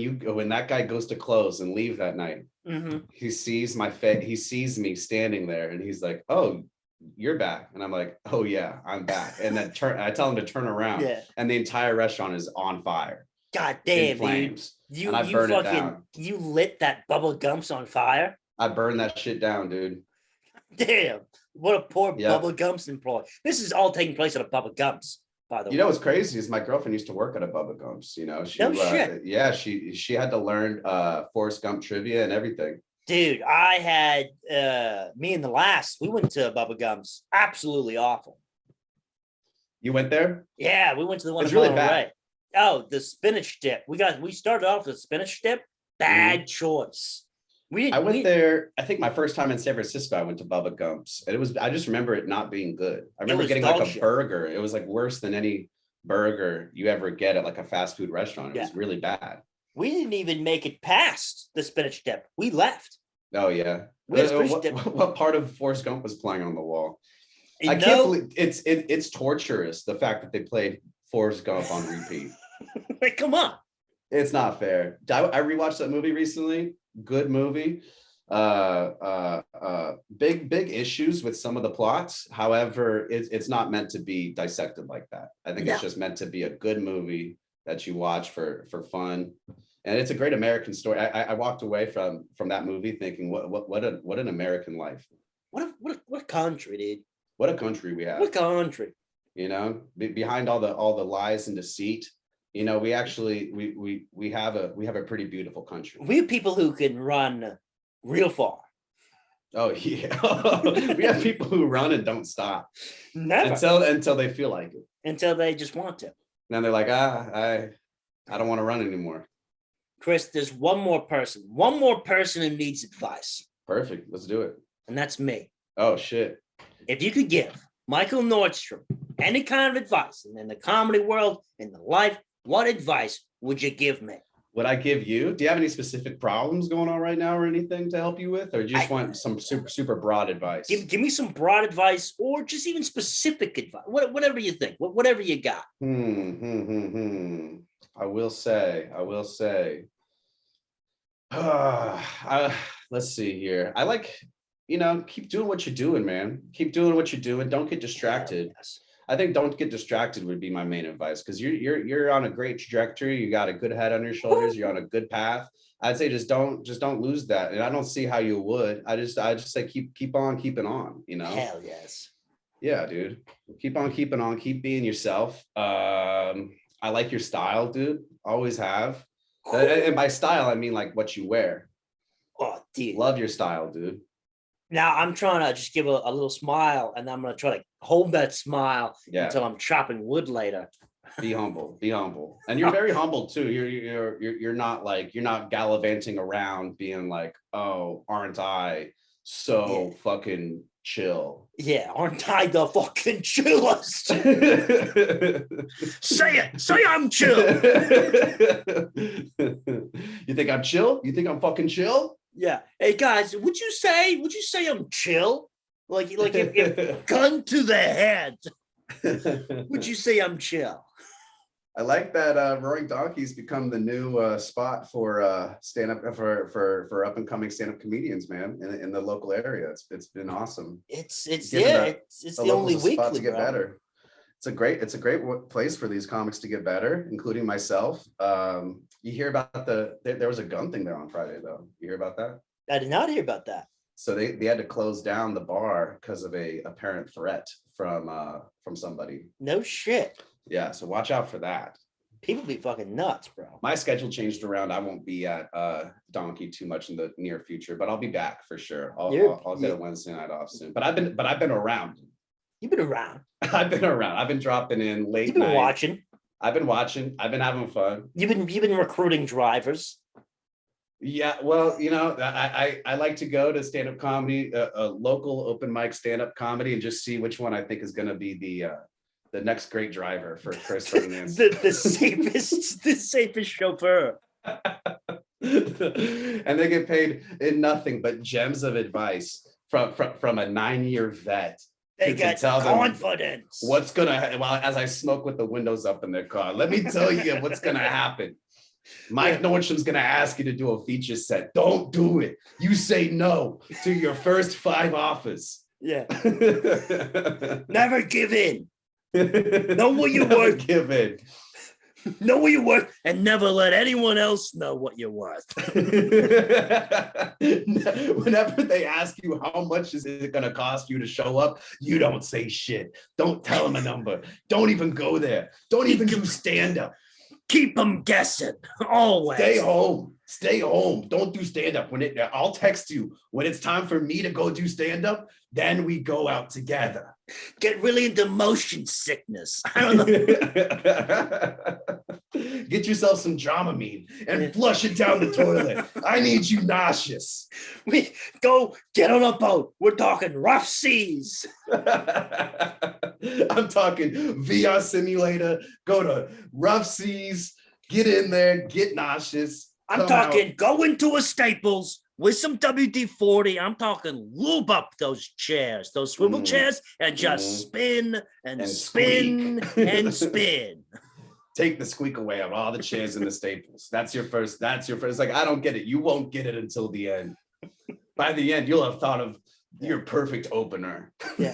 that guy goes to close and leave that night, he sees my face. He sees me standing there, and he's like, "Oh, you're back." And I'm like, "Oh yeah, I'm back." And then I tell him to turn around, and the entire restaurant is on fire. God damn, in flames. dude. And I burn it down. You lit that Bubba Gumps on fire? I burned that shit down, dude. Damn, what a poor Bubba Gumps employee. This is all taking place at a Bubba Gumps, by the way. You know what's crazy is my girlfriend used to work at a Bubba Gumps. You know, shit. Yeah, she had to learn Forrest Gump trivia and everything. Dude, I had me and the last. We went to Bubba Gumps. Absolutely awful. You went there? Yeah, we went to the one. It's really bad. Oh, the spinach dip. We started off with spinach dip. Bad choice. We I went we, there. I think my first time in San Francisco, I went to Bubba Gump's, and I just remember it not being good. I remember was getting like dog a shit. burger. It was like worse than any burger you ever get at like a fast food restaurant. It was Yeah. really bad. We didn't even make it past the spinach dip. We left. Oh yeah. We had spinach dip. What part of Forrest Gump was playing on the wall? I And can't no, believe it's torturous, the fact that they played Forrest Gump on repeat. like, come on. It's not fair. I rewatched that movie recently. Good movie. Big issues with some of the plots. However, it's not meant to be dissected like that. I think No. it's just meant to be a good movie that you watch for fun. And it's a great American story. I walked away from that movie thinking, what an American life. What a country, dude. What a country we have. What a country. You know, behind all the lies and deceit, you know, we actually we have a pretty beautiful country. We have people who can run real far. Oh yeah. We have people who run and don't stop Never. until they feel like it. Until they just want to. Then they're like, I don't want to run anymore. Chris, there's one more person who needs advice, Perfect. Let's do it. and that's me. Oh shit. If you could give Mikel Nordstrom any kind of advice in the comedy world, in the life, what advice would you give me? Would I give you? Do you have any specific problems going on right now or anything to help you with? Or you just want some super broad advice? Give me some broad advice or just even specific advice, whatever you think, whatever you got. I will say. Let's see here. I like, keep doing what you're doing, man. Keep doing what you're doing. Don't get distracted. Yes. I think don't get distracted would be my main advice, because you're on a great trajectory. You got a good head on your shoulders. You're on a good path. I'd say just don't lose that. And I don't see how you would. I just say keep on keeping on. Hell yes. Yeah, dude. Keep on keeping on. Keep being yourself. I like your style, dude. Always have. And by style, I mean like what you wear. Oh, dude. Love your style, dude. Now I'm trying to just give a little smile, and I'm gonna try to hold that smile until I'm chopping wood later. Be humble, and you're very humble too. You're not gallivanting around being like, oh, aren't I so fucking chill? Yeah, aren't I the fucking chillest? Say I'm chill. You think I'm chill? You think I'm fucking chill? Yeah. Hey guys, would you say I'm chill? Like if gun to the head, would you say I'm chill? I like that Roaring Donkey's become the new spot for stand-up for up and coming stand-up comedians, man, in the local area. It's been awesome. It's the only weekly spot to get bro. better. It's a great place for these comics to get better, including myself. You hear about there was a gun thing there on Friday though. You hear about that? I did not hear about that. So they had to close down the bar because of a apparent threat from somebody. No shit. Yeah, so watch out for that. People be fucking nuts, bro. My schedule changed around. I won't be at Donkey too much in the near future, but I'll be back for sure. I'll get a Wednesday night off soon. But I've been around. You've been around. I've been around. I've been dropping in late. You've been night. watching. I've been watching. I've been having fun. You've been recruiting drivers. Yeah, well, I like to go to stand-up comedy, a local open mic stand-up comedy, and just see which one I think is going to be the next great driver for Chris Ferdinand. the safest chauffeur. And they get paid in nothing but gems of advice from a 9-year vet. They got confidence. What's gonna as I smoke with the windows up in their car. Let me tell you what's gonna happen. Mike Nordstrom's gonna ask you to do a feature set. Don't do it. You say no to your first 5 offers. Yeah. Never give in. Know what you're worth. Give in. Know what you're worth, and never let anyone else know what you're worth. Whenever they ask you how much is it going to cost you to show up, you don't say shit. Don't tell them a number. Don't even go there. Don't even do stand up. Keep them guessing. Always. Stay home. Don't do stand up. I'll text you when it's time for me to go do stand up. Then we go out together. Get really into motion sickness. I don't know. Get yourself some Dramamine and flush it down the toilet. I need you nauseous. We go get on a boat. We're talking rough seas. I'm talking VR simulator. Go to rough seas. Get in there. Get nauseous. I'm talking go into a Staples with some WD-40. I'm talking lube up those chairs, those swivel chairs, and just spin and spin and spin. Take the squeak away on all the chairs in the Staples. That's your first. Like, I don't get it. You won't get it until the end. By the end, you'll have thought of your perfect opener. Yeah.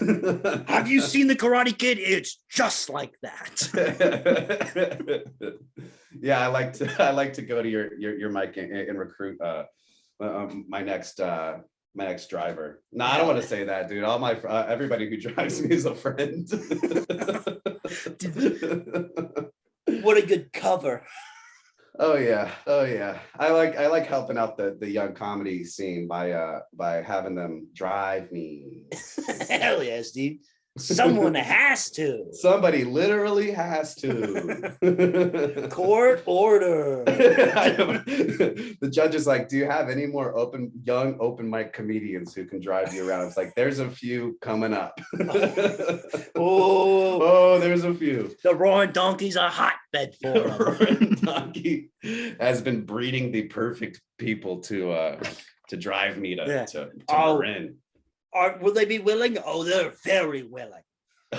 Have you seen the Karate Kid? It's just like that. Yeah, I like to go to your mic and recruit my next driver. No, I don't want to say that, dude. All my everybody who drives me is a friend. What a good cover. Oh yeah. I like helping out the young comedy scene by having them drive me. Hell yes, dude. Someone has to. Somebody literally has to. Court order. The judge is like, do you have any more young open mic comedians who can drive you around? It's like, there's a few coming up. Oh, there's a few. The Roaring Donkey's a hotbed for them. Roaring Donkey has been breeding the perfect people to drive me to Marin. Will they be willing? Oh, they're very willing.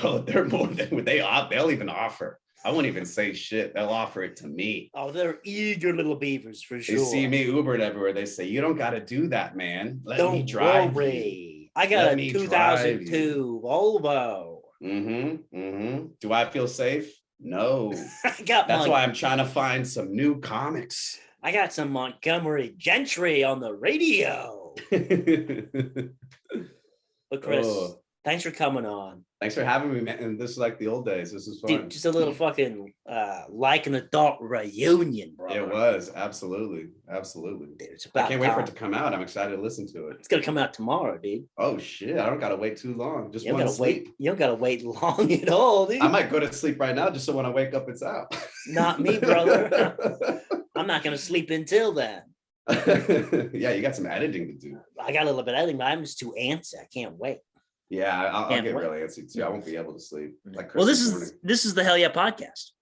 Oh, they're more than they'll even offer. I won't even say shit. They'll offer it to me. Oh, they're eager little beavers for sure. They see me Ubered everywhere. They say, you don't got to do that, man. Let me drive you. I got a 2002 Volvo. Do I feel safe? No. That's why I'm trying to find some new comics. I got some Montgomery Gentry on the radio. But Chris, thanks for coming on. Thanks for having me, man. And this is like the old days. This is fun. Dude, just a little fucking like an adult reunion, bro. It was absolutely. Dude, it's about I can't wait for it to come out. I'm excited to listen to it. It's gonna come out tomorrow, dude. Oh shit! I don't gotta wait too long. Just want to sleep. You don't gotta wait long at all, dude. I might go to sleep right now, just so when I wake up, it's out. Not me, brother. I'm not gonna sleep until then. Yeah, you got some editing to do. I got a little bit of editing, but I'm just too antsy. I can't wait. Yeah, I'll get really antsy too. I won't be able to sleep. Like well, this is the Hell Yeah podcast.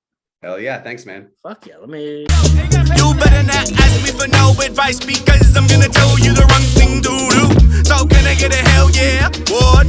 Hell yeah, thanks, man. Fuck yeah, let me. You better not ask me for no advice because I'm gonna tell you the wrong thing to do. So can I get a hell yeah? What?